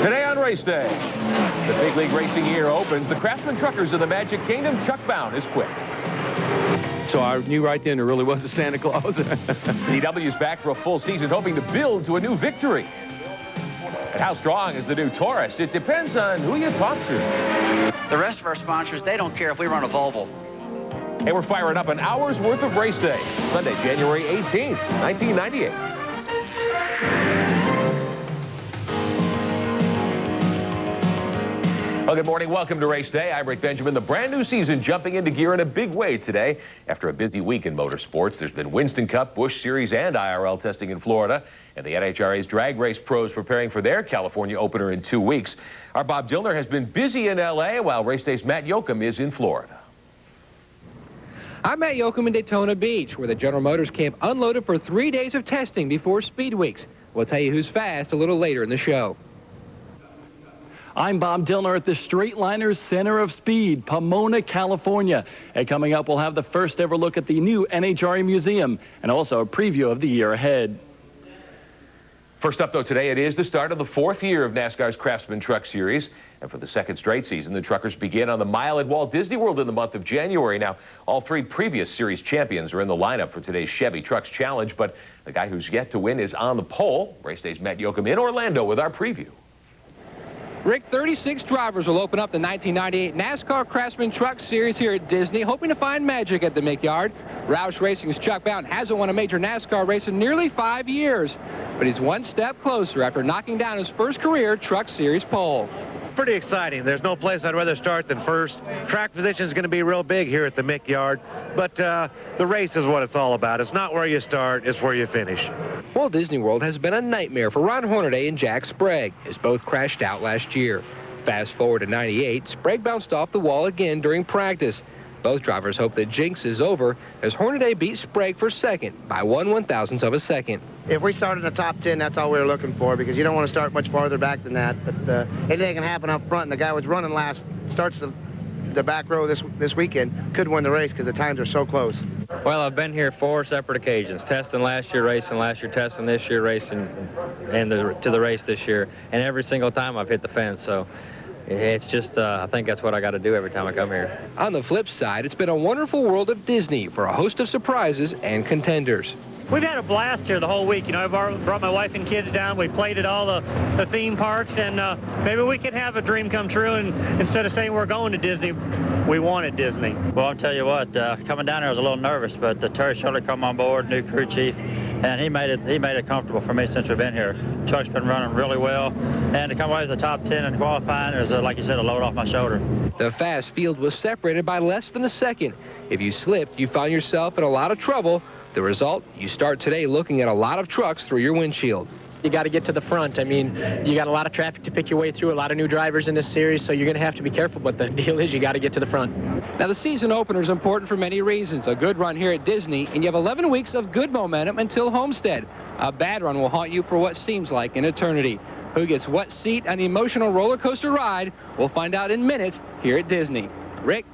Today on Race Day, the big league racing year opens. The Craftsman Truckers of the Magic Kingdom, Chuck Bound is quick. So I knew right then there really was a Santa Claus. DW's back for a full season, hoping to build to a new victory. And how strong is the new Taurus? It depends on who you talk to. The rest of our sponsors, they don't care if we run a Volvo. And we're firing up an hour's worth of Race Day, Sunday, January 18th, 1998. Well, good morning. Welcome to Race Day. I'm Rick Benjamin. The brand new season jumping into gear in a big way today. After a busy week in motorsports, there's been Winston Cup, Busch Series, and IRL testing in Florida. And the NHRA's drag race pros preparing for their California opener in 2 weeks. Our Bob Dillner has been busy in L.A., while Race Day's Matt Yoakum is in Florida. I'm Matt Yoakum in Daytona Beach, where the General Motors camp unloaded for 3 days of testing before Speed Weeks. We'll tell you who's fast a little later in the show. I'm Bob Dillner at the Straightliners Center of Speed, Pomona, California. And coming up, we'll have the first ever look at the new NHRA Museum and also a preview of the year ahead. First up, though, today it is the start of the 4th year of NASCAR's Craftsman Truck Series. And for the 2nd straight season, the truckers begin on the mile at Walt Disney World in the month of January. Now, all 3 previous series champions are in the lineup for today's Chevy Trucks Challenge, but the guy who's yet to win is on the pole. Race Day's Matt Yoakum in Orlando with our preview. Rick, 36 drivers will open up the 1998 NASCAR Craftsman Truck Series here at Disney, hoping to find magic at the Mick Yard. Roush Racing's Chuck Bound hasn't won a major NASCAR race in nearly 5 years, but he's one step closer after knocking down his first career Truck Series pole. Pretty exciting. There's no place I'd rather start than first. Track position is going to be real big here at the Mick Yard, but the race is what it's all about. It's not where you start, it's where you finish. Walt Disney World has been a nightmare for Ron Hornaday and Jack Sprague, as both crashed out last year. Fast forward to 98, Sprague bounced off the wall again during practice. Both drivers hope that jinx is over, as Hornaday beat Sprague for second by 1/1000th of a second. If we start in the top 10, that's all we were looking for, because you don't want to start much farther back than that. But anything can happen up front, and the guy was running last starts the back row this weekend, could win the race because the times are so close. Well, I've been here 4 separate occasions, testing last year, racing last year, testing this year, racing, and to the race this year. And every single time I've hit the fence, so it's just, I think that's what I got to do every time I come here. On the flip side, it's been a wonderful world of Disney for a host of surprises and contenders. We've had a blast here the whole week. You know, I've brought my wife and kids down. We played at all the theme parks, and maybe we could have a dream come true, and instead of saying we're going to Disney, we wanted Disney. Well, I'll tell you what, coming down here I was a little nervous, but Terry Shirley come on board, new crew chief, and he made it comfortable for me since we've been here. Truck's been running really well, and to come away with the top 10 and qualifying, there's, like you said, a load off my shoulder. The fast field was separated by less than a second. If you slipped, you found yourself in a lot of trouble. The result, you start today looking at a lot of trucks through your windshield. You got to get to the front. I mean, you got a lot of traffic to pick your way through, a lot of new drivers in this series, so you're going to have to be careful, but the deal is you got to get to the front. Now, the season opener is important for many reasons. A good run here at Disney, and you have 11 weeks of good momentum until Homestead. A bad run will haunt you for what seems like an eternity. Who gets what seat on the emotional roller coaster ride? We'll find out in minutes here at Disney. Rick?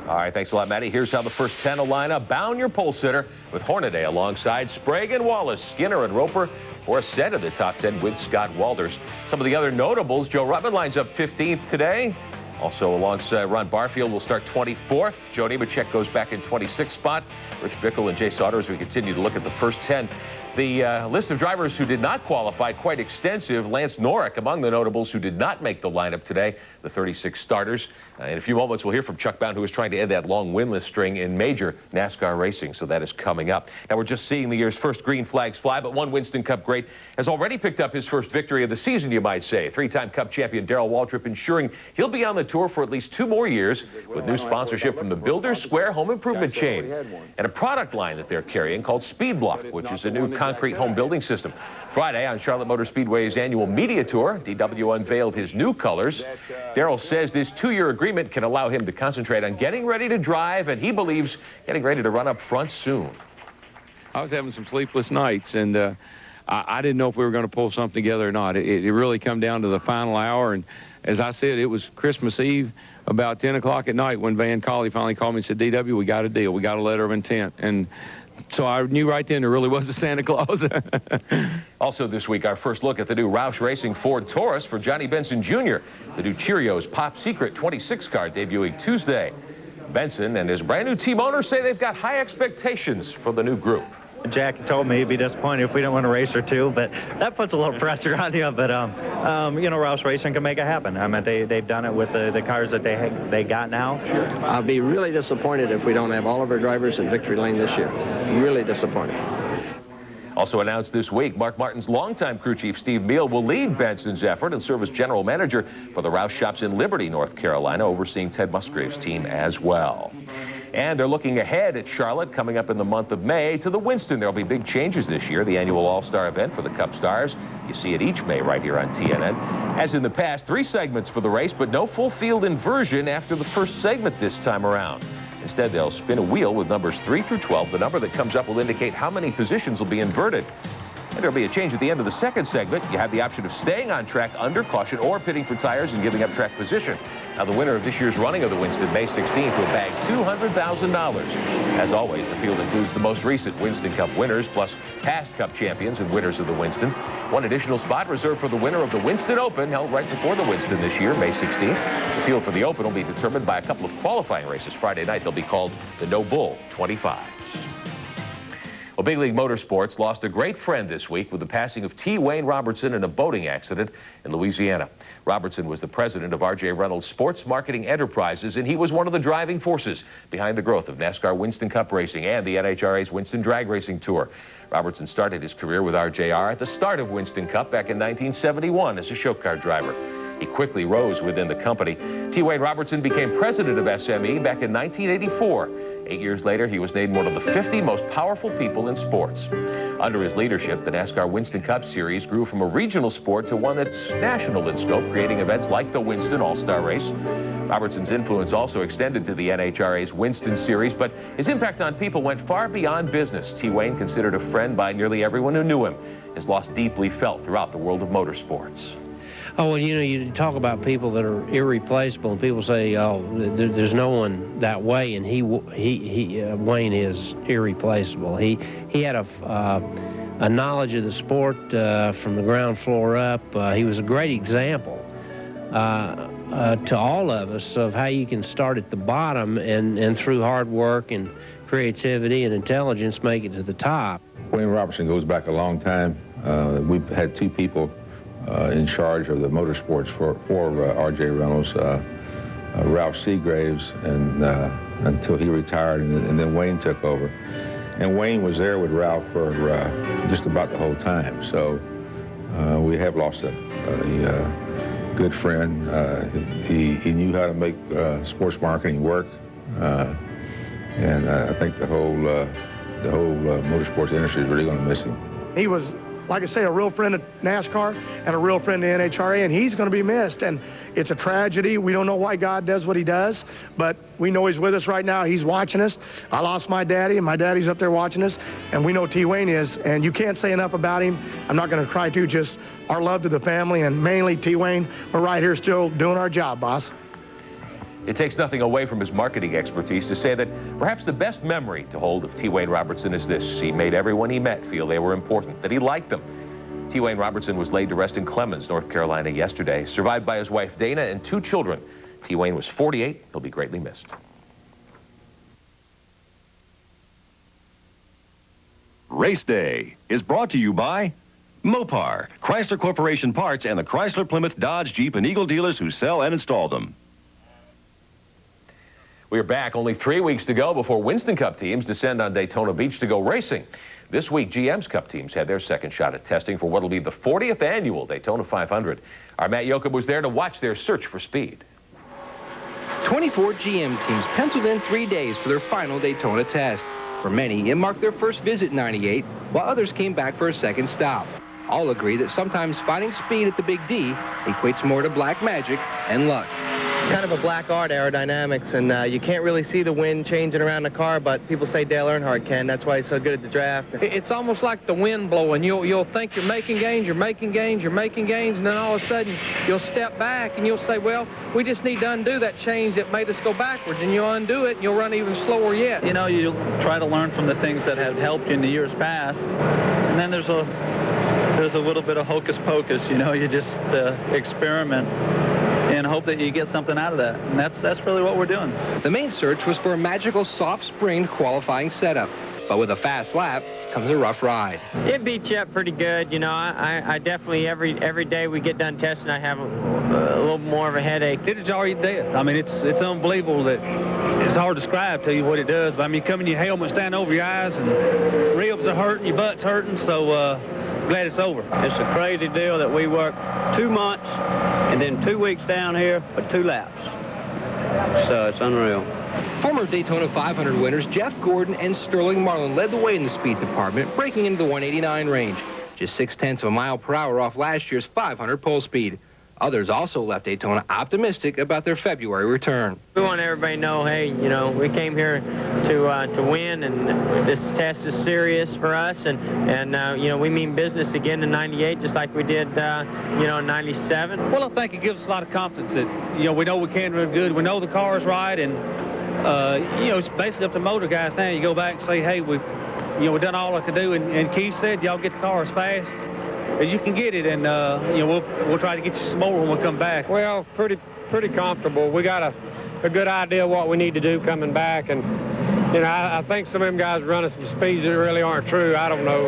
All right, thanks a lot, Matty. Here's how the first 10 will line up. Bound, your pole sitter, with Hornaday alongside Sprague and Wallace, Skinner and Roper for a set of the top 10 with Scott Walters. Some of the other notables, Joe Ruttman lines up 15th today. Also alongside Ron Barfield will start 24th. Joe Nemechek goes back in 26th spot. Rich Bickle and Jay Sauter as we continue to look at the first 10. The list of drivers who did not qualify, quite extensive. Lance Norrick among the notables who did not make the lineup today, the 36 starters. In a few moments, we'll hear from Chuck Bound, who is trying to end that long winless string in major NASCAR racing, so that is coming up. Now, we're just seeing the year's first green flags fly, but one Winston Cup great has already picked up his first victory of the season, you might say. 3-time Cup champion Darrell Waltrip ensuring he'll be on the tour for at least 2 more years with new sponsorship from the Builders Square Home Improvement chain and a product line that they're carrying called Speed Block, which is a new concrete home building system. Friday on Charlotte Motor Speedway's annual media tour, DW unveiled his new colors. Darrell says this 2-year agreement can allow him to concentrate on getting ready to drive, and he believes getting ready to run up front soon. I was having some sleepless nights, and I didn't know if we were going to pull something together or not. It really come down to the final hour, and as I said, it was Christmas Eve, about 10 o'clock at night when Van Colley finally called me and said, DW, we got a deal. We got a letter of intent. And So I knew right then there really was a Santa Claus. Also this week, our first look at the new Roush Racing Ford Taurus for Johnny Benson Jr., the new Cheerios Pop Secret 26 car debuting Tuesday. Benson and his brand new team owners say they've got high expectations for the new group. Jack told me he'd be disappointed if we didn't win a race or two, but that puts a little pressure on you. But, you know, Roush Racing can make it happen. I mean, they've done it with the cars that they got now. I'll be really disappointed if we don't have all of our drivers in victory lane this year. Really disappointed. Also announced this week, Mark Martin's longtime crew chief Steve Meal will lead Benson's effort and serve as general manager for the Roush shops in Liberty, North Carolina, overseeing Ted Musgrave's team as well. And they're looking ahead at Charlotte coming up in the month of May to the Winston. There'll be big changes this year, the annual All-Star event for the Cup Stars. You see it each May right here on TNN. As in the past, 3 segments for the race, but no full field inversion after the first segment this time around. Instead, they'll spin a wheel with numbers 3 through 12. The number that comes up will indicate how many positions will be inverted. And there'll be a change at the end of the second segment. You have the option of staying on track under caution or pitting for tires and giving up track position. Now, the winner of this year's running of the Winston, May 16th, will bag $200,000. As always, the field includes the most recent Winston Cup winners, plus past Cup champions and winners of the Winston. One additional spot reserved for the winner of the Winston Open, held right before the Winston this year, May 16th. The field for the Open will be determined by a couple of qualifying races. Friday night, they'll be called the No Bull 25. Well, Big League Motorsports lost a great friend this week with the passing of T. Wayne Robertson in a boating accident in Louisiana. Robertson was the president of R.J. Reynolds Sports Marketing Enterprises, and he was one of the driving forces behind the growth of NASCAR Winston Cup Racing and the NHRA's Winston Drag Racing Tour. Robertson started his career with RJR at the start of Winston Cup back in 1971 as a show car driver. He quickly rose within the company. T. Wayne Robertson became president of SME back in 1984. 8 years later, he was named one of the 50 most powerful people in sports. Under his leadership, the NASCAR Winston Cup Series grew from a regional sport to one that's national in scope, creating events like the Winston All-Star Race. Robertson's influence also extended to the NHRA's Winston Series, but his impact on people went far beyond business. T. Wayne, considered a friend by nearly everyone who knew him, his loss deeply felt throughout the world of motorsports. Oh, well, you know, you talk about people that are irreplaceable, and people say, oh, there's no one that way, and Wayne is irreplaceable. He had a knowledge of the sport from the ground floor up. He was a great example to all of us of how you can start at the bottom and through hard work and creativity and intelligence make it to the top. Wayne Robertson goes back a long time. We've had 2 people in charge of the motorsports for R.J. Reynolds, Ralph Seagraves, and until he retired, and then Wayne took over. And Wayne was there with Ralph for just about the whole time. So we have lost a good friend. He knew how to make sports marketing work, and I think the whole motorsports industry is really going to miss him. He was, like I say, a real friend of NASCAR and a real friend of the NHRA, and he's going to be missed. And it's a tragedy. We don't know why God does what he does, but we know he's with us right now. He's watching us. I lost my daddy, and my daddy's up there watching us, and we know T. Wayne is, and you can't say enough about him. I'm not going to try to. Just our love to the family, and mainly T. Wayne. We're right here still doing our job, boss. It takes nothing away from his marketing expertise to say that perhaps the best memory to hold of T. Wayne Robertson is this: he made everyone he met feel they were important, that he liked them. T. Wayne Robertson was laid to rest in Clemens, North Carolina yesterday, survived by his wife Dana and 2 children. T. Wayne was 48. He'll be greatly missed. Race Day is brought to you by Mopar, Chrysler Corporation Parts, and the Chrysler, Plymouth, Dodge, Jeep, and Eagle dealers who sell and install them. We're back only 3 weeks to go before Winston Cup teams descend on Daytona Beach to go racing. This week, GM's Cup teams had their second shot at testing for what will be the 40th annual Daytona 500. Our Matt Yoakum was there to watch their search for speed. 24 GM teams penciled in 3 days for their final Daytona test. For many, it marked their first visit in '98, while others came back for a second stop. All agree that sometimes finding speed at the Big D equates more to black magic and luck. kind of a black art aerodynamics, and you can't really see the wind changing around the car, but people say Dale Earnhardt can. That's why he's so good at the draft. It's almost like the wind blowing. You'll think you're making gains, you're making gains, you're making gains, and then all of a sudden you'll step back and you'll say, well, we just need to undo that change that made us go backwards, and you'll undo it and you'll run even slower yet. You know, you try to learn from the things that have helped you in the years past, and then there's a little bit of hocus pocus. You know, you just experiment and hope that you get something out of that, and that's really what we're doing. The main search was for a magical soft-springed qualifying setup, but with a fast lap comes a rough ride. It beats you up pretty good. You know, I definitely, every day we get done testing, I have a little more of a headache. It's already dead. I mean, it's unbelievable that it's hard to describe to you what it does, but I mean, you come in your helmet, stand over your eyes, and ribs are hurting, your butt's hurting, so glad it's over. It's a crazy deal that we work 2 months and then 2 weeks down here for 2 laps. So it's unreal. Former Daytona 500 winners Jeff Gordon and Sterling Marlin led the way in the speed department, breaking into the 189 range, just 0.6 miles per hour off last year's 500 pole speed. Others also left Daytona optimistic about their February return. We want everybody to know, hey, you know, we came here to win, and this test is serious for us, and you know, we mean business again in '98, just like we did, you know, in '97. Well, I think it gives us a lot of confidence that, you know, we know we can run good, we know the car is right, and you know, it's basically up to motor guys now. You go back and say, hey, we've done all I could do, and Keith said, y'all get the car as fast as you can get it, and you know, we'll try to get you some more when we come back. Well, pretty comfortable. We got a good idea of what we need to do coming back, and you know, I think some of them guys running some speeds that really aren't true. I don't know.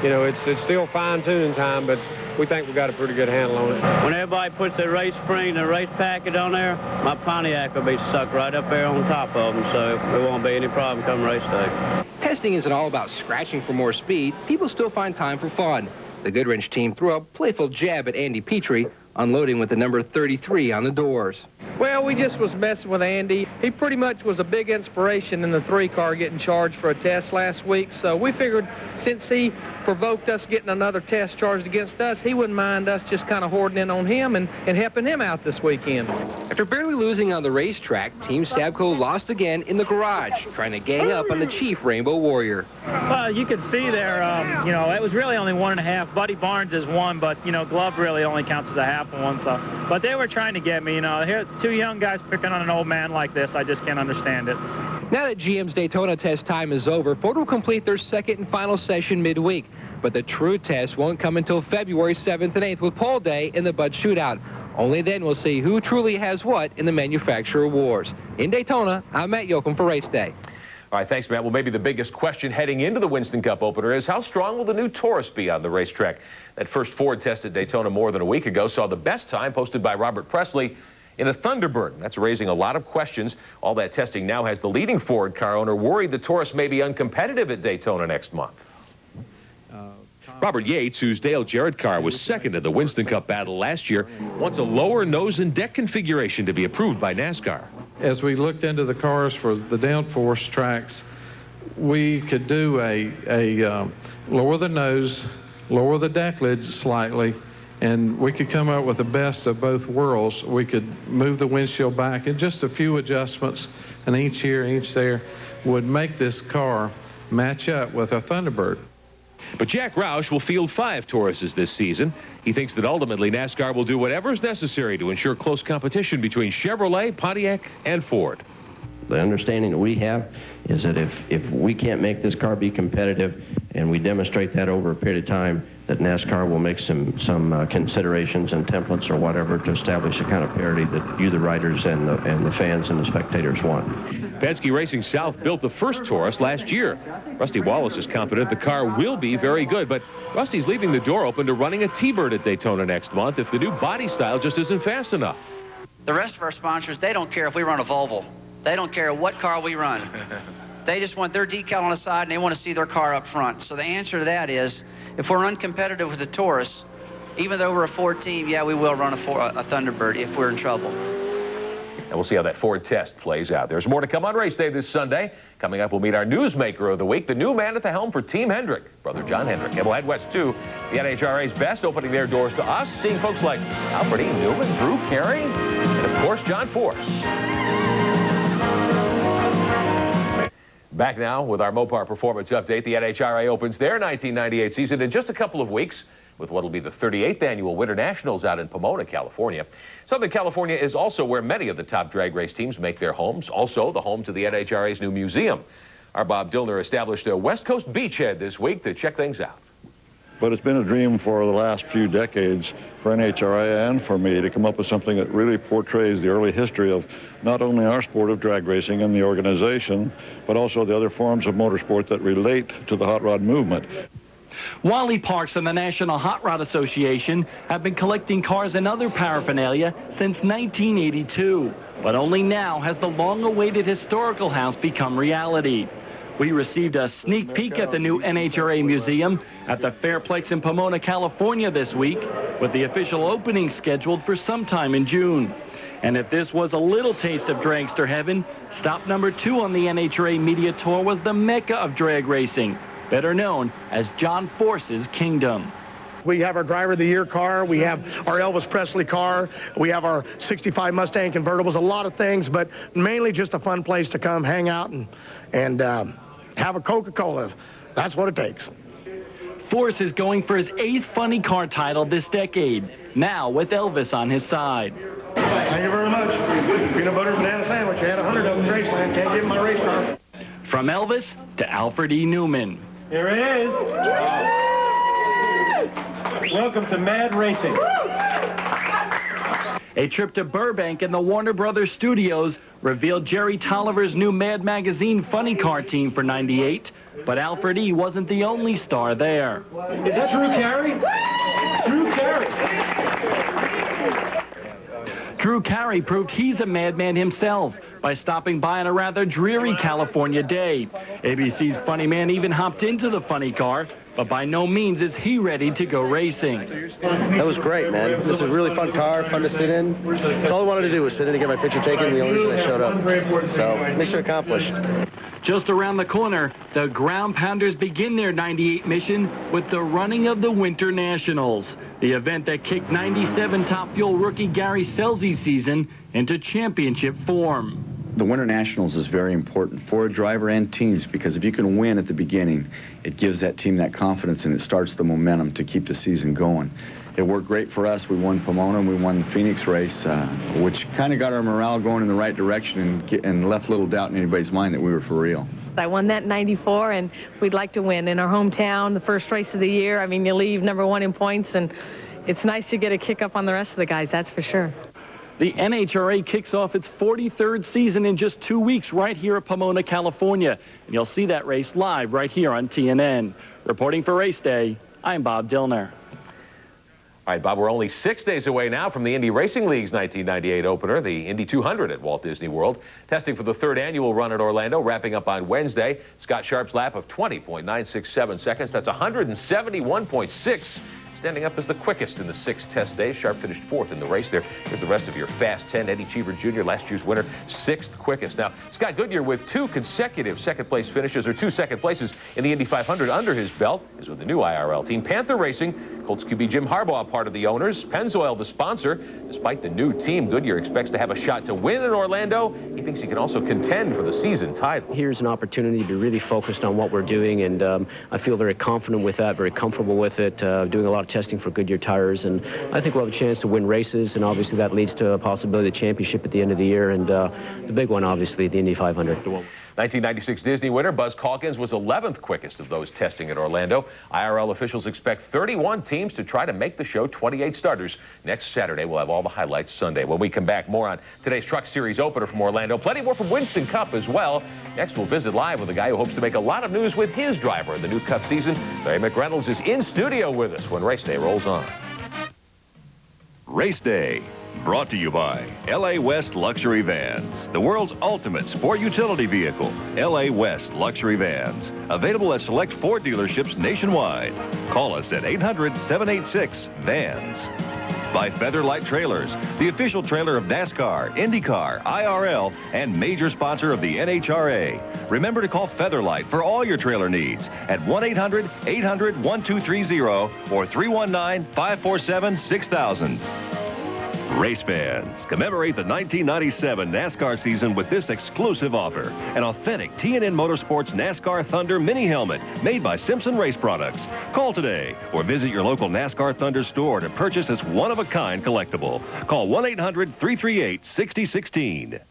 You know, it's still fine-tuning time, but we think we got a pretty good handle on it. When everybody puts their race spring and their race packet on there, my Pontiac will be sucked right up there on top of them, so there won't be any problem come race day. Testing isn't all about scratching for more speed. People still find time for fun. The Goodwrench team threw a playful jab at Andy Petrie, unloading with the number 33 on the doors. Well, we just was messing with Andy. He pretty much was a big inspiration in the 3-car getting charged for a test last week, so we figured since he provoked us getting another test charged against us, he wouldn't mind us just kind of hoarding in on him and helping him out this weekend. After barely losing on the racetrack, Team Stabco lost again in the garage, trying to gang up on the chief Rainbow Warrior. Well, you could see there, you know, it was really only 1.5. Buddy Barnes is 1, but, you know, Glove really only counts as a half of 1. So, but they were trying to get me, you know. Here, 2 young guys picking on an old man like this, I just can't understand it. Now that GM's Daytona test time is over, Ford will complete their second and final session midweek. But the true test won't come until February 7th and 8th with pole day in the Bud Shootout. Only then we'll see who truly has what in the manufacturer wars. In Daytona, I'm Matt Yoakum for Race Day. All right, thanks, Matt. Well, maybe the biggest question heading into the Winston Cup opener is how strong will the new Taurus be on the racetrack? That first Ford test at Daytona more than a week ago saw the best time posted by Robert Presley in a Thunderbird. That's raising a lot of questions. All that testing now has the leading Ford car owner worried the Taurus may be uncompetitive at Daytona next month. Robert Yates, whose Dale Jarrett car was second in the Winston Cup battle last year, wants a lower nose and deck configuration to be approved by NASCAR. As we looked into the cars for the downforce tracks, we could do a lower the nose, lower the deck lid slightly, and we could come up with the best of both worlds. We could move the windshield back, and just a few adjustments, an inch here, inch there, would make this car match up with a Thunderbird. But Jack Roush will field 5 Tauruses this season. He thinks that ultimately NASCAR will do whatever is necessary to ensure close competition between Chevrolet, Pontiac, and Ford. The understanding that we have is that if we can't make this car be competitive, and we demonstrate that over a period of time, that NASCAR will make some considerations and templates or whatever to establish the kind of parity that you, the riders, and the fans and the spectators want. Penske Racing South built the first Taurus last year. Rusty Wallace is confident the car will be very good, but Rusty's leaving the door open to running a T-Bird at Daytona next month if the new body style just isn't fast enough. The rest of our sponsors, they don't care if we run a Volvo. They don't care what car we run. They just want their decal on the side, and they want to see their car up front. So the answer to that is, if we're uncompetitive with the Taurus, even though we're a Ford team, yeah, we will run a Thunderbird if we're in trouble. And we'll see how that Ford test plays out. There's more to come on race day this Sunday. Coming up, we'll meet our newsmaker of the week, the new man at the helm for Team Hendrick, Brother John Hendrick. And we'll head west, too. The NHRA's best opening their doors to us, seeing folks like Alfred E. Newman, Drew Carey, and, of course, John Force. Back now with our Mopar Performance Update. The NHRA opens their 1998 season in just a couple of weeks with what will be the 38th annual Winter Nationals out in Pomona, California. Southern California is also where many of the top drag race teams make their homes, also the home to the NHRA's new museum. Our Bob Dillner established a West Coast beachhead this week to check things out. But it's been a dream for the last few decades for NHRA and for me to come up with something that really portrays the early history of not only our sport of drag racing and the organization, but also the other forms of motorsport that relate to the hot rod movement. Wally Parks and the National Hot Rod Association have been collecting cars and other paraphernalia since 1982. But only now has the long-awaited historical house become reality. We received a sneak peek at the new NHRA museum at the Fairplex in Pomona, California this week, with the official opening scheduled for sometime in June. And if this was a little taste of dragster heaven, stop number 2 on the NHRA media tour was the mecca of drag racing, better known as John Force's Kingdom. We have our Driver of the Year car. We have our Elvis Presley car. We have our 65 Mustang convertibles, a lot of things, but mainly just a fun place to come hang out and have a Coca-Cola. That's what it takes. Force is going for his 8th funny car title this decade, now with Elvis on his side. Thank you very much. Peanut butter banana sandwich. I had 100 of them in Graceland. Can't give him my race car. From Elvis to Alfred E. Newman. Here it is. Welcome to Mad Racing. A trip to Burbank and the Warner Brothers studios revealed Jerry Tolliver's new Mad Magazine funny car team for '98, but Alfred E. wasn't the only star there. Is that Drew Carey? Drew Carey. Drew Carey proved he's a madman himself by stopping by on a rather dreary California day. ABC's Funny Man even hopped into the funny car, but by no means is he ready to go racing. That was great, man. This is a really fun car, fun to sit in. That's all I wanted to do was sit in and get my picture taken, the only reason I showed up. So, mission accomplished. Just around the corner, the Ground Pounders begin their '98 mission with the running of the Winter Nationals, the event that kicked '97 Top Fuel rookie Gary Selzy's season into championship form. The Winter Nationals is very important for a driver and teams because if you can win at the beginning, it gives that team that confidence and it starts the momentum to keep the season going. It worked great for us. We won Pomona and we won the Phoenix race, which kind of got our morale going in the right direction and left little doubt in anybody's mind that we were for real. I won that in '94, and we'd like to win in our hometown, the first race of the year. I mean, you leave #1 in points, and it's nice to get a kick up on the rest of the guys, that's for sure. The NHRA kicks off its 43rd season in just 2 weeks right here at Pomona, California. And you'll see that race live right here on TNN. Reporting for Race Day, I'm Bob Dillner. All right, Bob, we're only 6 days away now from the Indy Racing League's 1998 opener, the Indy 200 at Walt Disney World. Testing for the 3rd annual run at Orlando, wrapping up on Wednesday. Scott Sharp's lap of 20.967 seconds. That's 171.6. Standing up as the quickest in the 6 test days. Sharp finished 4th in the race there. Here's the rest of your Fast 10. Eddie Cheever Jr., last year's winner, 6th quickest. Now, Scott Goodyear with 2 consecutive second-place finishes, or 2 second places in the Indy 500 under his belt, is with the new IRL team. Panther Racing, Colts QB Jim Harbaugh, part of the owners. Pennzoil, the sponsor. Despite the new team, Goodyear expects to have a shot to win in Orlando. He thinks he can also contend for the season title. Here's an opportunity to be really focused on what we're doing, and I feel very confident with that, very comfortable with it, doing a lot of testing for Goodyear tires, and I think we'll have a chance to win races, and obviously that leads to a possibility of the championship at the end of the year, and the big one, obviously, the Indy 500. 1996 Disney winner Buzz Calkins was 11th quickest of those testing at Orlando. IRL officials expect 31 teams to try to make the show 28 starters. Next Saturday, we'll have all the highlights Sunday. When we come back, more on today's Truck Series opener from Orlando. Plenty more from Winston Cup as well. Next, we'll visit live with a guy who hopes to make a lot of news with his driver in the new Cup season. Larry McReynolds is in studio with us when Race Day rolls on. Race Day, brought to you by LA West Luxury Vans, the world's ultimate sport utility vehicle. LA West Luxury Vans, available at select Ford dealerships nationwide. Call us at 800-786-VANS. by Featherlight Trailers, the official trailer of NASCAR, IndyCar, IRL, and major sponsor of the NHRA. Remember to call Featherlight for all your trailer needs at 1-800-800-1230 or 319-547-6000. Race fans, commemorate the 1997 NASCAR season with this exclusive offer. An authentic TNN Motorsports NASCAR Thunder mini helmet made by Simpson Race Products. Call today or visit your local NASCAR Thunder store to purchase this one-of-a-kind collectible. Call 1-800-338-6016.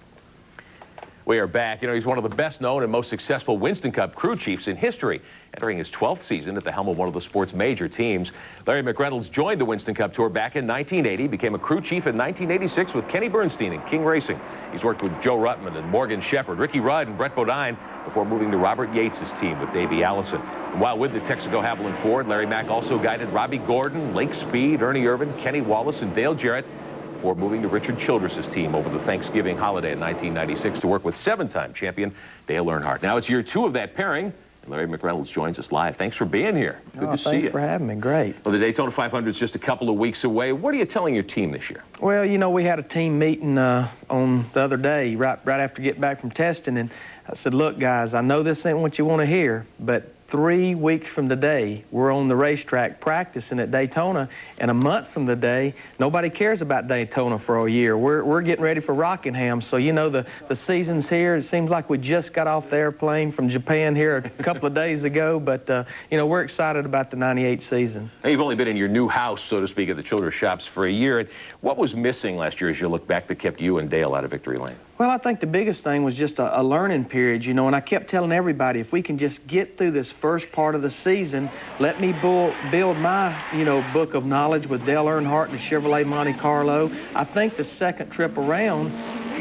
We are back. You know, he's one of the best-known and most successful Winston Cup crew chiefs in history, entering his 12th season at the helm of one of the sport's major teams. Larry McReynolds joined the Winston Cup Tour back in 1980, became a crew chief in 1986 with Kenny Bernstein and King Racing. He's worked with Joe Ruttman and Morgan Shepherd, Ricky Rudd, and Brett Bodine before moving to Robert Yates' team with Davey Allison. And while with the Texaco Haviland Ford, Larry Mack also guided Robbie Gordon, Lake Speed, Ernie Irvin, Kenny Wallace, and Dale Jarrett before moving to Richard Childress' team over the Thanksgiving holiday in 1996 to work with seven-time champion Dale Earnhardt. Now it's year 2 of that pairing. Larry McReynolds joins us live. Thanks for being here. Good to see you. Thanks for having me. Great. Well, the Daytona 500 is just a couple of weeks away. What are you telling your team this year? Well, you know, we had a team meeting on the other day, right after getting back from testing, and I said, look, guys, I know this ain't what you want to hear, but 3 weeks from today, we're on the racetrack practicing at Daytona, and a month from today, nobody cares about Daytona for a year. We're getting ready for Rockingham, so you know the season's here. It seems like we just got off the airplane from Japan here a couple of days ago, but you know, we're excited about the '98 season. Now, you've only been in your new house, so to speak, at the Childress shops for a year. And what was missing last year as you look back that kept you and Dale out of victory lane? Well, I think the biggest thing was just a learning period, you know, and I kept telling everybody, if we can just get through this first part of the season, let me build my, you know, book of knowledge with Dale Earnhardt and the Chevrolet Monte Carlo. I think the second trip around,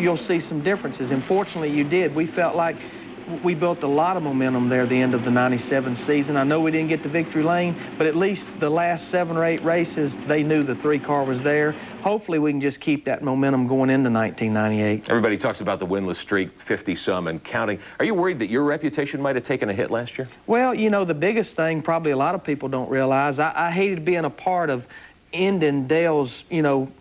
you'll see some differences. And fortunately, you did. We felt like we built a lot of momentum there at the end of the '97 season. I know we didn't get to victory lane, but at least the last 7 or 8 races, they knew the 3-car was there. Hopefully, we can just keep that momentum going into 1998. Everybody talks about the winless streak, 50-some and counting. Are you worried that your reputation might have taken a hit last year? Well, you know, the biggest thing probably a lot of people don't realize, I hated being a part of ending Dale's, you know,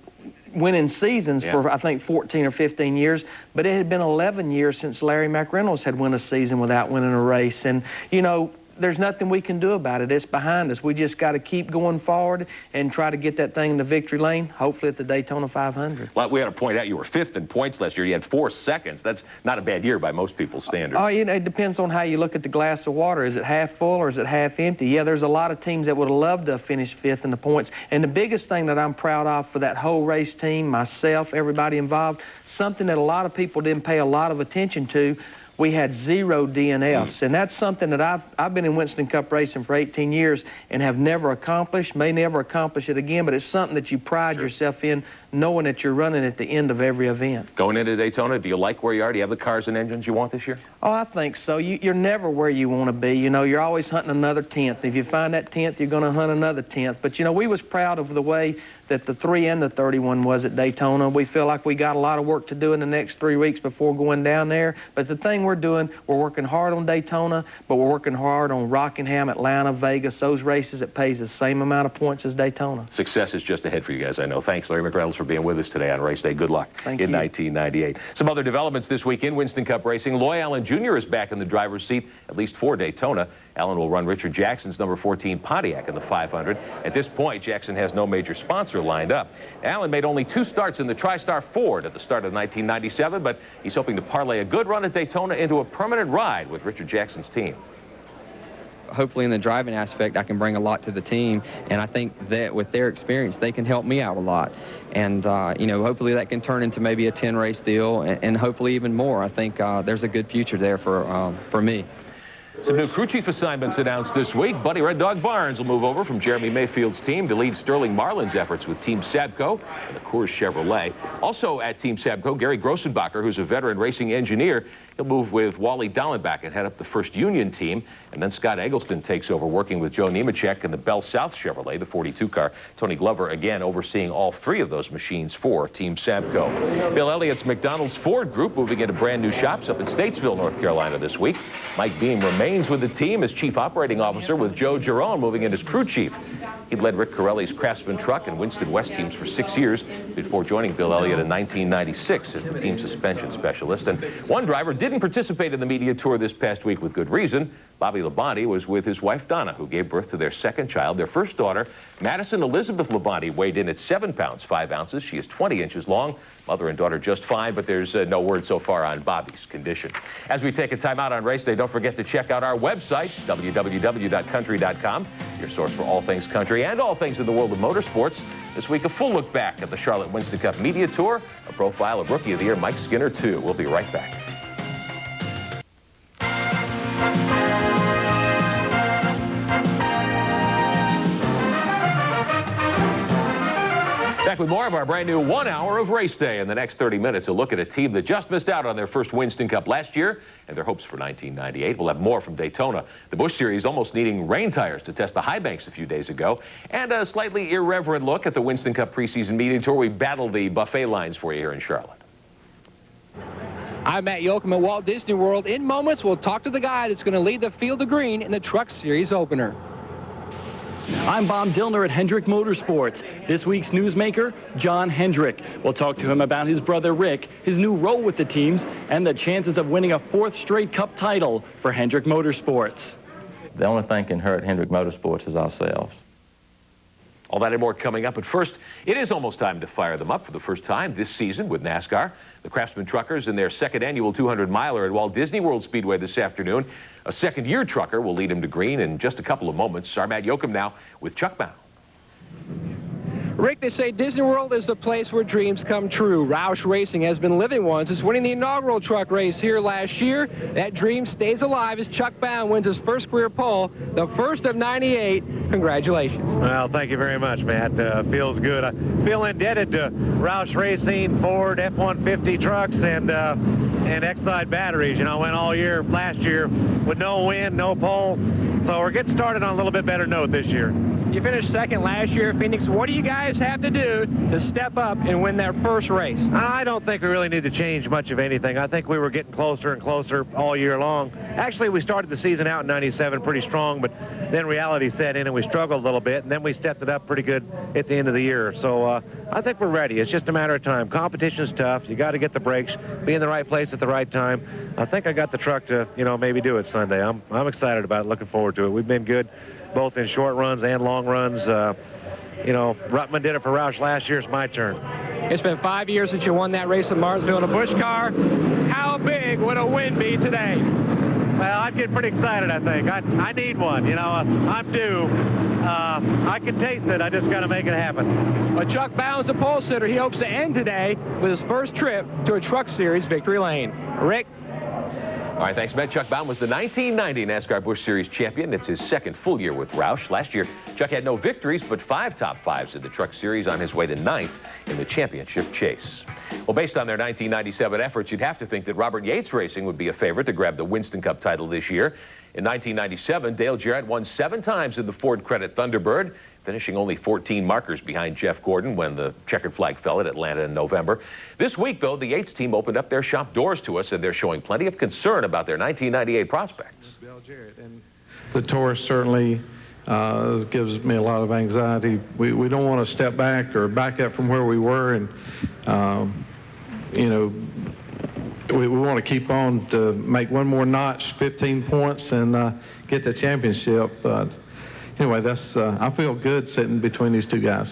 winning seasons for, I think, 14 or 15 years, but it had been 11 years since Larry McReynolds had won a season without winning a race. And, you know, there's nothing we can do about it. It's behind us. We just got to keep going forward and try to get that thing in the victory lane, hopefully at the Daytona 500. Well, we had to point out you were 5th in points last year. You had 4 seconds. That's not a bad year by most people's standards. Oh, you know, it depends on how you look at the glass of water. Is it half full or is it half empty? Yeah, there's a lot of teams that would have loved to have finished 5th in the points. And the biggest thing that I'm proud of for that whole race team, myself, everybody involved, something that a lot of people didn't pay a lot of attention to, we had 0 DNFs, and that's something that I've been in Winston Cup racing for 18 years and have never accomplished, may never accomplish it again, but it's something that you pride yourself in, knowing that you're running at the end of every event. Going into Daytona, do you like where you are? Do you have the cars and engines you want this year? Oh, I think so. You're never where you want to be. You know, you're always hunting another 10th. If you find that 10th, you're going to hunt another 10th. But, you know, we was proud of the way that the 3 and the 31 was at Daytona. We feel like we got a lot of work to do in the next 3 weeks before going down there. But the thing we're doing, we're working hard on Daytona, but we're working hard on Rockingham, Atlanta, Vegas, those races that pays the same amount of points as Daytona. Success is just ahead for you guys, I know. Thanks, Larry McReynolds, for being with us today on Race Day. Good luck in 1998. Some other developments this week in Winston Cup racing. Loy Allen Jr. is back in the driver's seat, at least for Daytona. Allen will run Richard Jackson's number 14 Pontiac in the 500. At this point, Jackson has no major sponsor lined up. Allen made only 2 starts in the TriStar Ford at the start of 1997, but he's hoping to parlay a good run at Daytona into a permanent ride with Richard Jackson's team. Hopefully in the driving aspect, I can bring a lot to the team, and I think that with their experience, they can help me out a lot. And, you know, hopefully that can turn into maybe a 10-race deal, and hopefully even more. I think there's a good future there for me. Some new crew chief assignments announced this week. Buddy Red Dog Barnes will move over from Jeremy Mayfield's team to lead Sterling Marlin's efforts with Team Sabco and the Coors Chevrolet. Also at Team Sabco, Gary Grossenbacher, who's a veteran racing engineer. He'll move with Wally Dallenbach and head up the First Union team. And then Scott Eggleston takes over, working with Joe Nemechek in the Bell South Chevrolet, the 42 car. Tony Glover, again, overseeing all three of those machines for Team Sabco. Bill Elliott's McDonald's Ford Group moving into brand new shops up in Statesville, North Carolina this week. Mike Beam remains with the team as Chief Operating Officer, with Joe Giron moving in as crew chief. He'd led Rick Corelli's Craftsman Truck and Winston West teams for 6 years before joining Bill Elliott in 1996 as the team suspension specialist. And one driver didn't participate in the media tour this past week with good reason. Bobby Labonte was with his wife Donna, who gave birth to their second child. Their first daughter, Madison Elizabeth Labonte, weighed in at 7 pounds 5 ounces. She is 20 inches long. Mother and daughter just fine, but there's no word so far on Bobby's condition. As we take a time out on race day, don't forget to check out our website, www.country.com, your source for all things country and all things in the world of motorsports. This week, a full look back at the Charlotte Winston Cup Media Tour, a profile of Rookie of the Year Mike Skinner, too. We'll be right back. Back with more of our brand new 1 hour of race day. In the next 30 minutes, a look at a team that just missed out on their first Winston Cup last year and their hopes for 1998. We'll have more from Daytona. The Busch Series almost needing rain tires to test the high banks a few days ago. And a slightly irreverent look at the Winston Cup preseason media tour. We battled the buffet lines for you here in Charlotte. I'm Matt Yoakum at Walt Disney World. In moments, we'll talk to the guy that's going to lead the Field of Green in the Truck Series opener. I'm Bob Dillner at Hendrick Motorsports. This week's newsmaker, John Hendrick. We'll talk to him about his brother Rick, his new role with the teams, and the chances of winning a 4th straight Cup title for Hendrick Motorsports. The only thing can hurt Hendrick Motorsports is ourselves. All that and more coming up. But first, it is almost time to fire them up for the first time this season with NASCAR. The Craftsman Truckers in their second annual 200-miler at Walt Disney World Speedway this afternoon. A second-year trucker will lead him to green in just a couple of moments. Our Matt Yoakum now with Chuck Bound. Rick, they say Disney World is the place where dreams come true. Roush Racing has been living one since winning the inaugural truck race here last year. That dream stays alive as Chuck Bound wins his first career pole, the first of 98. Congratulations. Well, thank you very much, Matt. Feels good. I feel indebted to Roush Racing, Ford, F-150 trucks, and Exide batteries. You know, I went all year last year with no win, no pole. So we're getting started on a little bit better note this year. You finished second last year at Phoenix. What do you guys have to do to step up and win that first race? I don't think we really need to change much of anything. I think we were getting closer and closer all year long. Actually, we started the season out in 97 pretty strong, but then reality set in and we struggled a little bit, and then we stepped it up pretty good at the end of the year. So I think we're ready. It's just a matter of time. Competition's tough. You got to get the brakes, be in the right place at the right time. I think I got the truck to, you know, maybe do it Sunday. I'm excited about it, looking forward to it. We've been good both in short runs and long runs. You know, Ruttman did it for Roush last year. It's my turn. It's been 5 years since you won that race at Martinsville in a Busch car. How big would a win be today? Well, I'd get pretty excited, I think. I need one. You know, I'm due. I can taste it. I just got to make it happen. But Chuck Bound's the pole sitter. He hopes to end today with his first trip to a Truck Series victory lane. Rick? All right, thanks, Matt. Chuck Bound was the 1990 NASCAR Busch Series champion. It's his second full year with Roush. Last year, Chuck had no victories, but 5 top 5s in the Truck Series on his way to 9th in the championship chase. Well, based on their 1997 efforts, you'd have to think that Robert Yates Racing would be a favorite to grab the Winston Cup title this year. In 1997, Dale Jarrett won 7 times in the Ford Credit Thunderbird, finishing only 14 markers behind Jeff Gordon when the checkered flag fell at Atlanta in November. This week, though, the Yates team opened up their shop doors to us, and they're showing plenty of concern about their 1998 prospects. The Taurus certainly gives me a lot of anxiety. We don't want to step back or back up from where we were, and you know, we want to keep on to make one more notch, 15 points, and get the championship. But anyway, that's I feel good sitting between these two guys.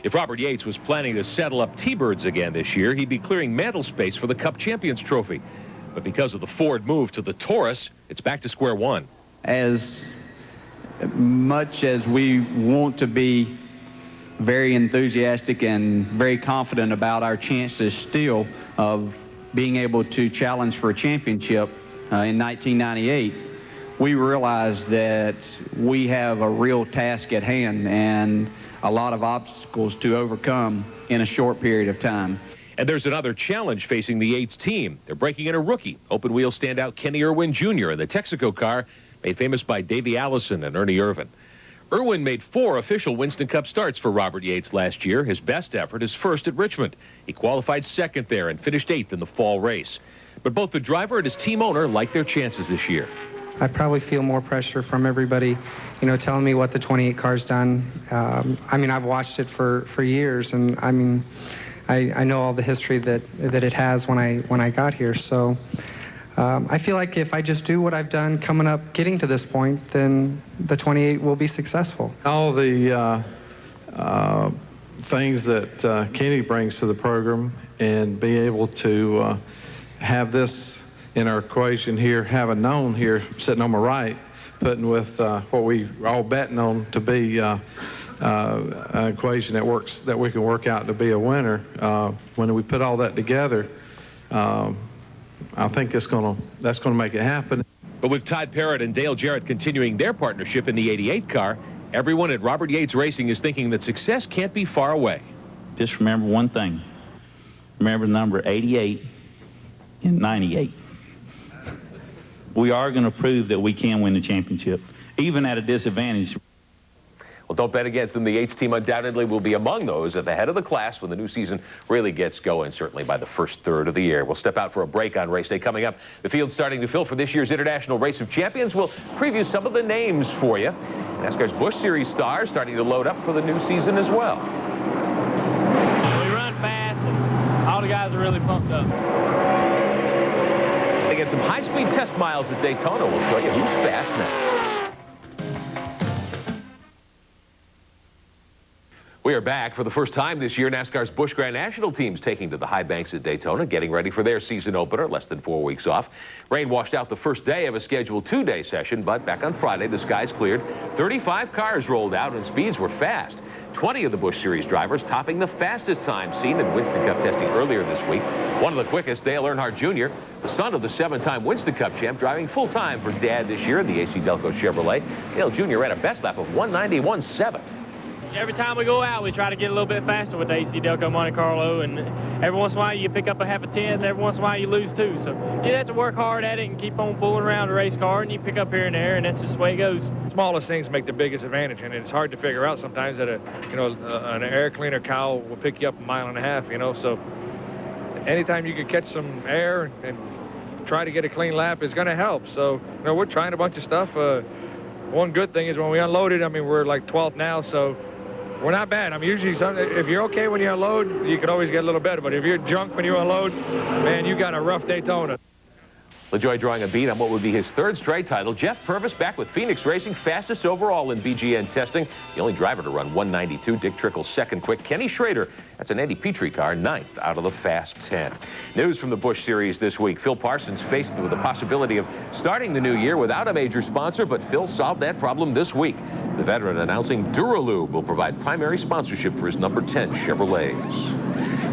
If Robert Yates was planning to settle up T-Birds again this year, he'd be clearing mantle space for the Cup Champions Trophy. But because of the Ford move to the Taurus, it's back to square one. As much as we want to be very enthusiastic and very confident about our chances still of being able to challenge for a championship in 1998, we realize that we have a real task at hand and a lot of obstacles to overcome in a short period of time. And there's another challenge facing the Yates team. They're breaking in a rookie, open-wheel standout Kenny Irwin Jr. in the Texaco car, made famous by Davey Allison and Ernie Irvin. Irwin made 4 official Winston Cup starts for Robert Yates last year. His best effort is first at Richmond. He qualified second there and finished 8th in the fall race. But both the driver and his team owner like their chances this year. I probably feel more pressure from everybody, you know, telling me what the 28 car's done. I mean, I've watched it for years, and I mean, I know all the history that it has when I got here. So I feel like if I just do what I've done coming up, getting to this point, then the 28 will be successful. All the things that Kenny brings to the program, and be able to have this in our equation here, have a known here sitting on my right, putting with what we all betting on to be an equation that works, that we can work out to be a winner. When we put all that together, I think that's going to make it happen. But with Todd Parrott and Dale Jarrett continuing their partnership in the 88 car, everyone at Robert Yates Racing is thinking that success can't be far away. Just remember one thing. Remember the number 88 and 98. We are going to prove that we can win the championship, even at a disadvantage. Well, don't bet against them. The Yates team undoubtedly will be among those at the head of the class when the new season really gets going, certainly by the first third of the year. We'll step out for a break on race day. Coming up, the field's starting to fill for this year's International Race of Champions. We'll preview some of the names for you. NASCAR's Busch Series stars starting to load up for the new season as well. We run fast, and all the guys are really pumped up. They get some high-speed test miles at Daytona. We'll show you who's fast next. We are back for the first time this year. NASCAR's Busch Grand National team's taking to the high banks at Daytona, getting ready for their season opener, less than 4 weeks off. Rain washed out the first day of a scheduled 2-day session, but back on Friday, the skies cleared. 35 cars rolled out, and speeds were fast. 20 of the Busch Series drivers topping the fastest time seen in Winston Cup testing earlier this week. One of the quickest, Dale Earnhardt Jr., the son of the 7-time Winston Cup champ, driving full-time for Dad this year in the AC Delco Chevrolet. Dale Jr. ran a best lap of 191.7. Every time we go out, we try to get a little bit faster with the AC Delco Monte Carlo, and every once in a while you pick up a half a tenth, every once in a while you lose 2. So you have to work hard at it and keep on fooling around the race car, and you pick up here and there, and that's just the way it goes. Smallest things make the biggest advantage, and it's hard to figure out sometimes that an air cleaner cowl will pick you up 1.5 miles, you know. So anytime you can catch some air and try to get a clean lap is going to help. So we're trying a bunch of stuff. One good thing is when we unloaded, I mean, we're like 12th now, so we're not bad. I mean, usually if you're okay when you unload, you can always get a little better. But if you're drunk when you unload, man, you got a rough Daytona. LaJoy drawing a beat on what would be his 3rd straight title. Jeff Purvis back with Phoenix Racing, fastest overall in BGN testing. The only driver to run 192. Dick Trickle's second quick. Kenny Schrader, that's an Andy Petrie car, 9th out of the Fast 10. News from the Busch Series this week. Phil Parsons faced with the possibility of starting the new year without a major sponsor, but Phil solved that problem this week. The veteran announcing Duralube will provide primary sponsorship for his number 10 Chevrolets.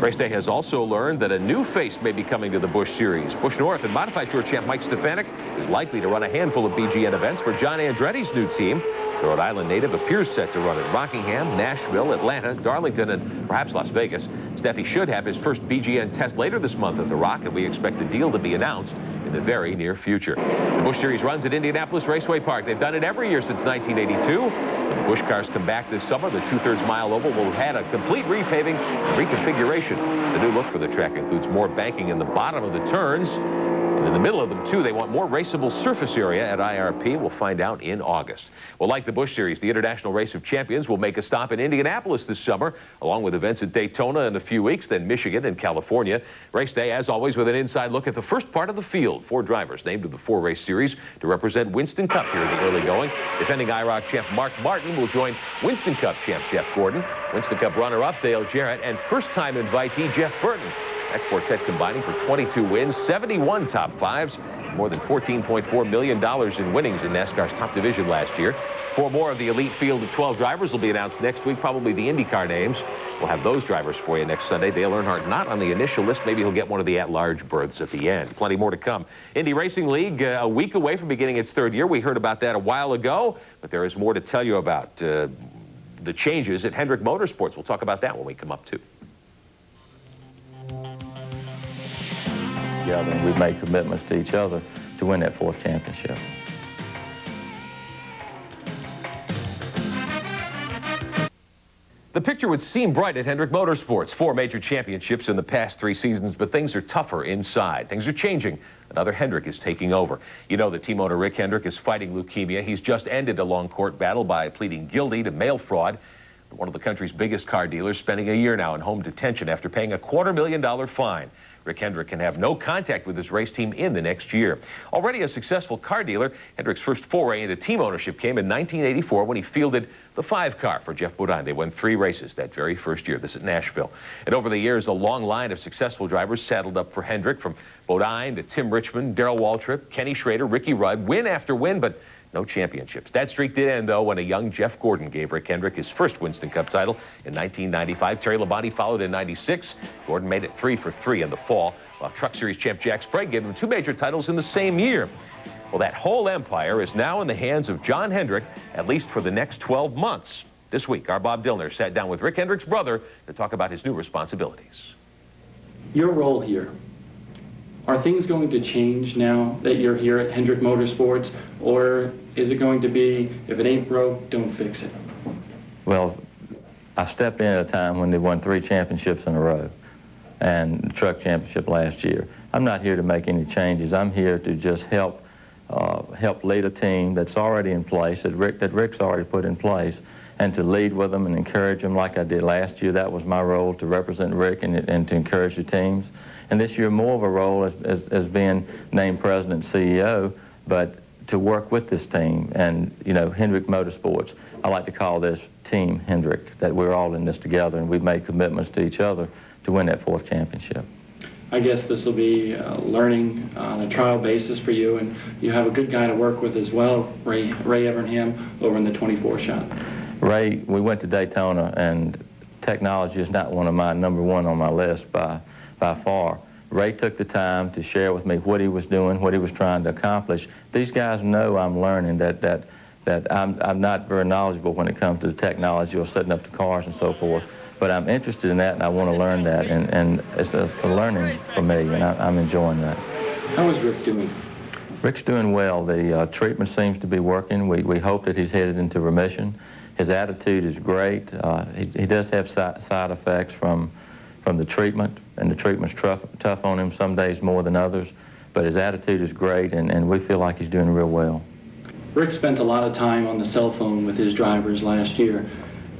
RaceDay has also learned that a new face may be coming to the Busch Series. Busch North and Modified Tour champ Mike Stefanik is likely to run a handful of BGN events for John Andretti's new team. The Rhode Island native appears set to run at Rockingham, Nashville, Atlanta, Darlington, and perhaps Las Vegas. Steffi should have his first BGN test later this month at the Rock, and we expect the deal to be announced in the very near future. The Busch Series runs at Indianapolis Raceway Park. They've done it every year since 1982. When the Busch cars come back this summer, the 2/3 mile oval will have had a complete repaving and reconfiguration. The new look for the track includes more banking in the bottom of the turns. And in the middle of them, too, they want more raceable surface area at IRP. We'll find out in August. Well, like the Busch Series, the International Race of Champions will make a stop in Indianapolis this summer, along with events at Daytona in a few weeks, then Michigan and California. Race day, as always, with an inside look at the first part of the field. 4 drivers named to the 4-race series to represent Winston Cup here in the early going. Defending IROC champ Mark Martin will join Winston Cup champ Jeff Gordon, Winston Cup runner-up Dale Jarrett, and first-time invitee Jeff Burton. That quartet combining for 22 wins, 71 top 5s, more than $14.4 million in winnings in NASCAR's top division last year. 4 more of the elite field of 12 drivers will be announced next week, probably the IndyCar names. We'll have those drivers for you next Sunday. Dale Earnhardt not on the initial list. Maybe he'll get one of the at-large berths at the end. Plenty more to come. Indy Racing League, a week away from beginning its 3rd year. We heard about that a while ago, but there is more to tell you about the changes at Hendrick Motorsports. We'll talk about that when we come up, too. together, and we've made commitments to each other to win that 4th championship. The picture would seem bright at Hendrick Motorsports. 4 major championships in the past 3 seasons, but things are tougher inside. Things are changing. Another Hendrick is taking over. You know that team owner Rick Hendrick is fighting leukemia. He's just ended a long court battle by pleading guilty to mail fraud. One of the country's biggest car dealers spending a year now in home detention after paying a $250,000 fine. Rick Hendrick can have no contact with his race team in the next year. Already a successful car dealer, Hendrick's first foray into team ownership came in 1984 when he fielded the 5 car for Jeff Bodine. They won 3 races that very first year. This at Nashville. And over the years, a long line of successful drivers saddled up for Hendrick, from Bodine to Tim Richmond, Darrell Waltrip, Kenny Schrader, Ricky Rudd, win after win, but no championships. That streak did end, though, when a young Jeff Gordon gave Rick Hendrick his first Winston Cup title in 1995. Terry Labonte followed in 96. Gordon made it 3 for 3 in the fall, while Truck Series champ Jack Sprague gave him 2 major titles in the same year. Well, that whole empire is now in the hands of John Hendrick, at least for the next 12 months. This week, our Bob Dillner sat down with Rick Hendrick's brother to talk about his new responsibilities. Your role here, are things going to change now that you're here at Hendrick Motorsports, or is it going to be, if it ain't broke, don't fix it? Well, I stepped in at a time when they won 3 championships in a row, and the truck championship last year. I'm not here to make any changes. I'm here to just help lead a team that's already in place, that Rick's already put in place, and to lead with them and encourage them like I did last year. That was my role, to represent Rick and to encourage the teams. And this year, more of a role as being named president and CEO, but to work with this team. And, you know, Hendrick Motorsports, I like to call this Team Hendrick, that we're all in this together, and we've made commitments to each other to win that 4th championship. I guess this will be learning on a trial basis for you, and you have a good guy to work with as well, Ray Evernham, over in the 24 shop. Ray, we went to Daytona, and technology is not one of my #1 on my list by far. Ray took the time to share with me what he was doing, what he was trying to accomplish. These guys know I'm learning that I'm not very knowledgeable when it comes to the technology or setting up the cars and so forth. But I'm interested in that, and I want to learn that, and it's a learning for me, and I'm enjoying that. How is Rick doing? Rick's doing well. The treatment seems to be working. We hope that he's headed into remission. His attitude is great. He does have side effects from the treatment, and the treatment's tough on him some days more than others, but his attitude is great, and we feel like he's doing real well. Rick spent a lot of time on the cell phone with his drivers last year.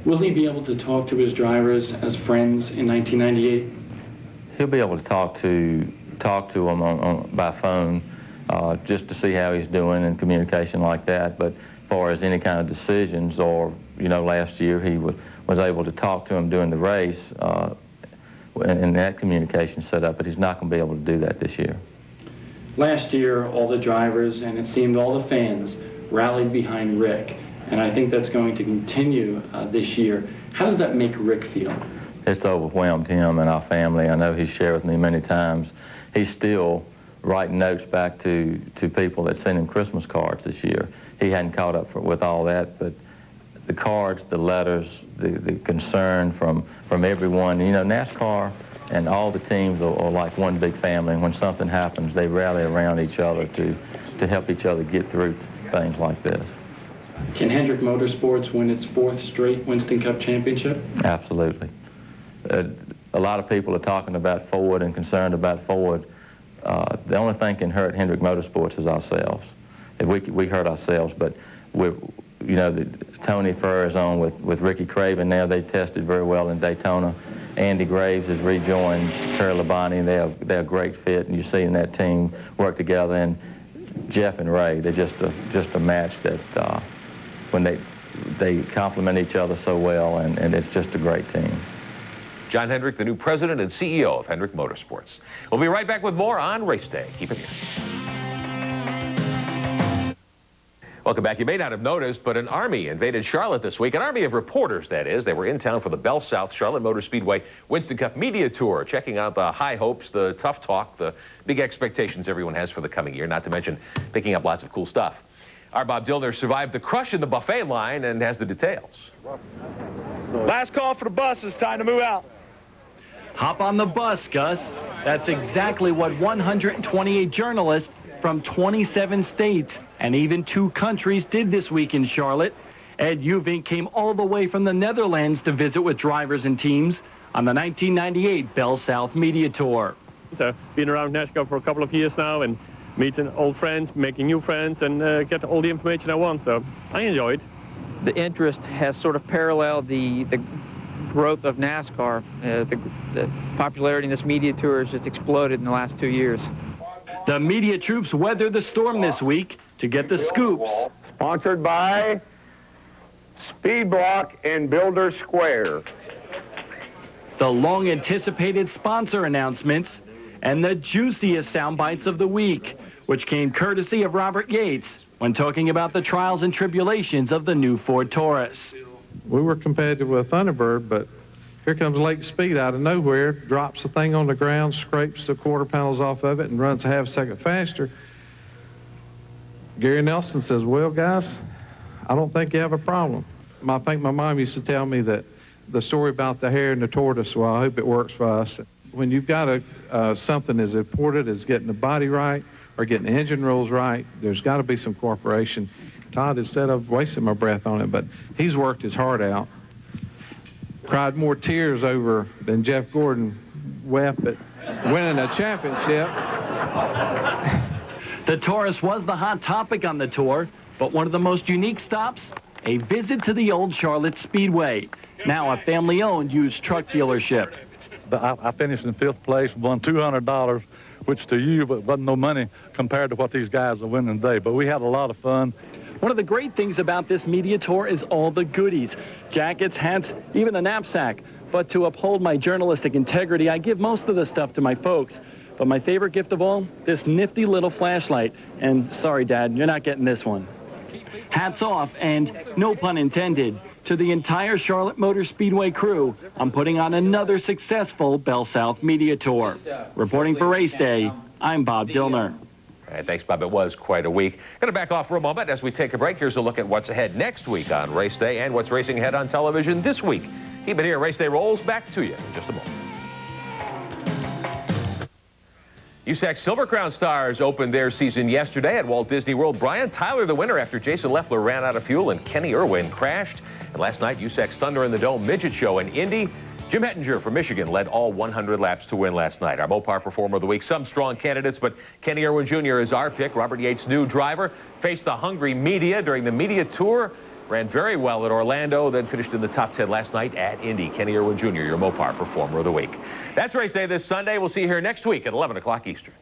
Will he be able to talk to his drivers as friends in 1998? He'll be able to talk to them by phone, just to see how he's doing and communication like that. But as far as any kind of decisions, or, you know, last year he was able to talk to him during the race, and that communication set up, but he's not going to be able to do that this year. Last year, all the drivers, and it seemed all the fans, rallied behind Rick. And I think that's going to continue this year. How does that make Rick feel? It's overwhelmed him and our family. I know he's shared with me many times. He's still writing notes back to people that sent him Christmas cards this year. He hadn't caught up with all that, but the cards, the letters, the concern from everyone. You know, NASCAR and all the teams are like one big family, and when something happens, they rally around each other to help each other get through things like this. Can Hendrick Motorsports win its 4th straight Winston Cup championship? Absolutely. A lot of people are talking about Ford and concerned about Ford. The only thing can hurt Hendrick Motorsports is ourselves. If we hurt ourselves, but you know, Tony Furr is on with Ricky Craven now. They tested very well in Daytona. Andy Graves has rejoined Terry Labonte. They're a great fit, and you're seeing that team work together. And Jeff and Ray, they're just a match that when they complement each other so well, and it's just a great team. John Hendrick, the new president and CEO of Hendrick Motorsports. We'll be right back with more on Race Day. Keep it here. Welcome back. You may not have noticed, but an army invaded Charlotte this week. An army of reporters, that is. They were in town for the Bell South Charlotte Motor Speedway Winston Cup Media Tour, checking out the high hopes, the tough talk, the big expectations everyone has for the coming year, not to mention picking up lots of cool stuff. Our Bob Dillner survived the crush in the buffet line and has the details. Last call for the bus. It's time to move out. Hop on the bus, Gus. That's exactly what 128 journalists from 27 states and even 2 countries did this week in Charlotte. Ed Uvink came all the way from the Netherlands to visit with drivers and teams on the 1998 Bell South Media Tour. So, been around NASCAR for a couple of years now and meeting old friends, making new friends, and get all the information I want, so I enjoy it. The interest has sort of paralleled the growth of NASCAR. The popularity in this media tour has just exploded in the last 2 years. The media troops weathered the storm this week to get the scoops. Sponsored by Speed Block and Builder Square. The long-anticipated sponsor announcements and the juiciest sound bites of the week, which came courtesy of Robert Yates when talking about the trials and tribulations of the new Ford Taurus. We were competitive with Thunderbird, but here comes Lake Speed out of nowhere, drops the thing on the ground, scrapes the quarter panels off of it, and runs a half second faster. Gary Nelson says, well, guys, I don't think you have a problem. I think my mom used to tell me that the story about the hare and the tortoise, well, I hope it works for us. When you've got something as important as getting the body right or getting the engine rules right, there's got to be some cooperation. Todd has said I've wasted my breath on it, but he's worked his heart out. Cried more tears over than Jeff Gordon wept at winning a championship. The Taurus was the hot topic on the tour, but one of the most unique stops, a visit to the old Charlotte Speedway, now a family-owned used truck dealership. I finished in 5th place, won $200, which to you wasn't no money compared to what these guys are winning today, but we had a lot of fun. One of the great things about this media tour is all the goodies, jackets, hats, even a knapsack. But to uphold my journalistic integrity, I give most of the stuff to my folks. But my favorite gift of all, this nifty little flashlight. And sorry, Dad, you're not getting this one. Hats off, and no pun intended, to the entire Charlotte Motor Speedway crew on putting on another successful Bell South Media Tour. Reporting for Race Day, I'm Bob Dillner. All right, thanks, Bob. It was quite a week. Going to back off for a moment as we take a break. Here's a look at what's ahead next week on Race Day and what's racing ahead on television this week. Keep it here. Race Day rolls back to you in just a moment. USAC Silver Crown Stars opened their season yesterday at Walt Disney World. Brian Tyler, the winner after Jason Leffler ran out of fuel and Kenny Irwin crashed. And last night, USAC's Thunder in the Dome Midget Show in Indy. Jim Hettinger from Michigan led all 100 laps to win last night. Our Mopar Performer of the Week. Some strong candidates, but Kenny Irwin Jr. is our pick. Robert Yates' new driver faced the hungry media during the media tour. Ran very well at Orlando, then finished in the top 10 last night at Indy. Kenny Irwin Jr., your Mopar Performer of the Week. That's Race Day this Sunday. We'll see you here next week at 11 o'clock Eastern.